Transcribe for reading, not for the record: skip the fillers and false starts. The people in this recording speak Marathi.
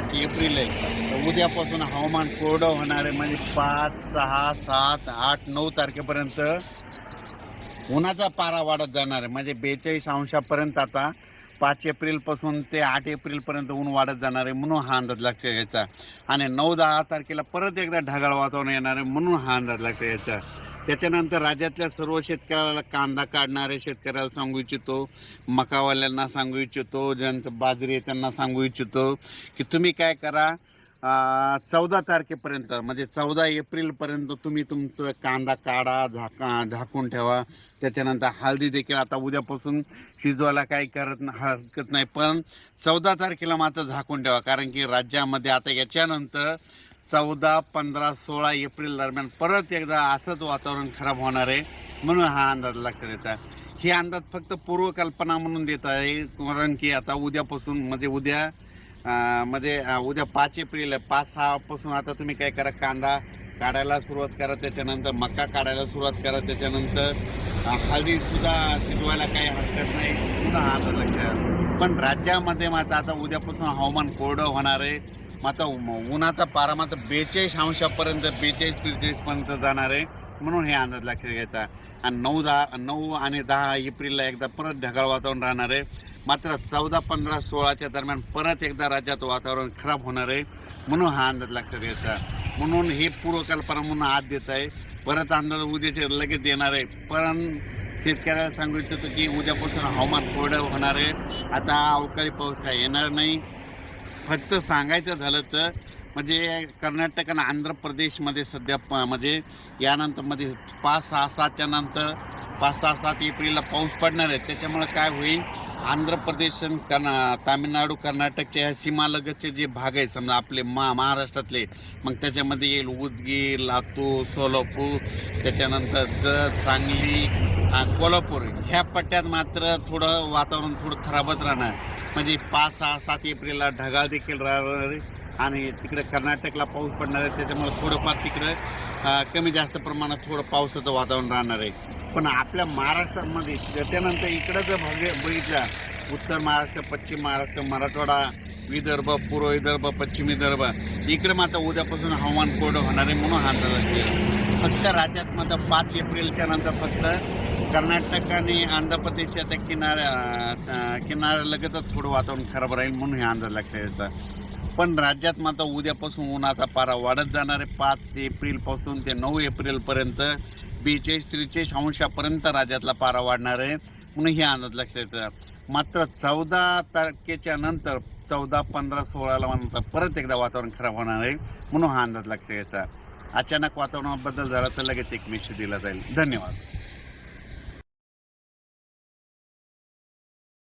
5 एप्रिल आहे. तर उद्यापासून हवामान कोरडं होणार आहे. म्हणजे 5, 6, 7, 8, 9 तारखेपर्यंत उन्हाचा पारा वाढत जाणार आहे. म्हणजे 42 अंशापर्यंत आता 5 एप्रिलपासून ते 8 एप्रिलपर्यंत ऊन वाढत जाणार आहे, म्हणून हा अंदाज लक्षात घ्यायचा. आणि 9-10 तारखेला परत एकदा ढगाळ वातावरण येणार आहे, म्हणून हा अंदाज लक्षात घ्यायचा. त्याच्यानंतर राज्यातल्या सर्व शेतकऱ्याला, कांदा काढणारे शेतकऱ्याला सांगू इच्छितो, मकावाल्यांना सांगू इच्छितो, ज्यांचं बाजरी आहे त्यांना सांगू इच्छितो की तुम्ही काय करा, 14 तारखेपर्यंत म्हणजे 14 एप्रिलपर्यंत तुम्ही तुमचं कांदा काढा, झाकून ठेवा. त्याच्यानंतर हळदी देखील आता उद्यापासून शिजवायला काही हरकत नाही, पण 14 तारखेला मात्र झाकून ठेवा. कारण की राज्यामध्ये आता याच्यानंतर 14, 15, 16 एप्रिल दरम्यान परत एकदा असंच वातावरण खराब होणार आहे, म्हणून हा अंदाज लक्षात येत आहे. ही अंदाज फक्त पूर्वकल्पना म्हणून देत आहे, कारण की आता उद्यापासून म्हणजे उद्या 5 एप्रिल आहे. 5-6 पासून आता तुम्ही काय करा, कांदा काढायला सुरुवात करा, त्याच्यानंतर मका काढायला सुरुवात करा, त्याच्यानंतर हळदी सुद्धा शिजवायला काही हरकत नाही, पुन्हा आता लक्षात. पण राज्यामध्ये मात्र आता उद्यापासून हवामान कोरडं होणार आहे. मात्र उन्हाचा पारा मात्र 42 अंशापर्यंत 42-43 पर्यंत जाणार आहे, म्हणून हे अंदाज लक्षात घ्यायचा. आणि 9 आणि 10 एप्रिलला एकदा परत ढगाळ वातावरण राहणार आहे. मात्र 14, 15, 16च्या दरम्यान परत एकदा राज्यात वातावरण खराब होणार आहे, म्हणून हा अंदाज लक्षात घ्यायचा. म्हणून हे पूर्वकल्पना म्हणून आज देत आहे. परत अंदाज उद्याचे लगेच येणार आहे. पण शेतकऱ्याला सांगू इच्छितो की उद्यापासून हवामान कोरडं होणार आहे. आता अवकाळी पाऊस काय येणार नाही. फक्त सांगायचं झालं तर म्हणजे कर्नाटक आणि आंध्र प्रदेशमध्ये सध्या म्हणजे यानंतर मध्ये 5-6-7च्या नंतर 5-6-7 एप्रिलला पाऊस पडणार आहे. त्याच्यामुळे काय होईल, आंध्र प्रदेश, तामिळनाडू, कर्नाटकच्या ह्या सीमालगतचे जे भाग आहेत समजा आपले महाराष्ट्रातले, मग त्याच्यामध्ये येईल उदगीर, लातूर, सोलापूर, त्याच्यानंतर जत, सांगली, कोल्हापूर ह्या पट्ट्यात मात्र थोडं वातावरण थोडं खराबच राहणार. म्हणजे 5-6-7 एप्रिलला ढगाळ देखील राहणार आहे आणि तिकडे कर्नाटकला पाऊस पडणार आहे. त्याच्यामुळे थोडंफार तिकडे कमी जास्त प्रमाणात थोडं पावसाचं वातावरण राहणार आहे. पण आपल्या महाराष्ट्रामध्ये त्यानंतर इकडं जर बघितलं, उत्तर महाराष्ट्र, पश्चिम महाराष्ट्र, मराठवाडा, विदर्भ, पूर्व विदर्भ, पश्चिम विदर्भ इकडे मात्र उद्यापासून हवामान कोरडं होणार आहे, म्हणून हा अंदाज असेल. फक्त राज्यात मात्र 5 एप्रिलच्या नंतर फक्त कर्नाटक आणि आंध्र प्रदेशच्या त्या किनाऱ्यालगतच थोडं वातावरण खराब राहील, म्हणून हे अंदाज लक्षात येतात. पण राज्यात मात्र उद्यापासून उन्हाचा पारा वाढत जाणार आहे. 5 एप्रिलपासून ते 9 एप्रिलपर्यंत 42-43 अंशापर्यंत राज्यातला पारा वाढणार आहे, म्हणून हे अंदाज लक्षात येतं. मात्र 14 तारखेच्या नंतर 14, 15, 16ला नंतर परत एकदा वातावरण खराब होणार आहे, म्हणून हा अंदाज लक्षात घ्यायचा. अचानक वातावरणात बदल झाला तर लगेच एक मेसेज दिला जाईल. धन्यवाद.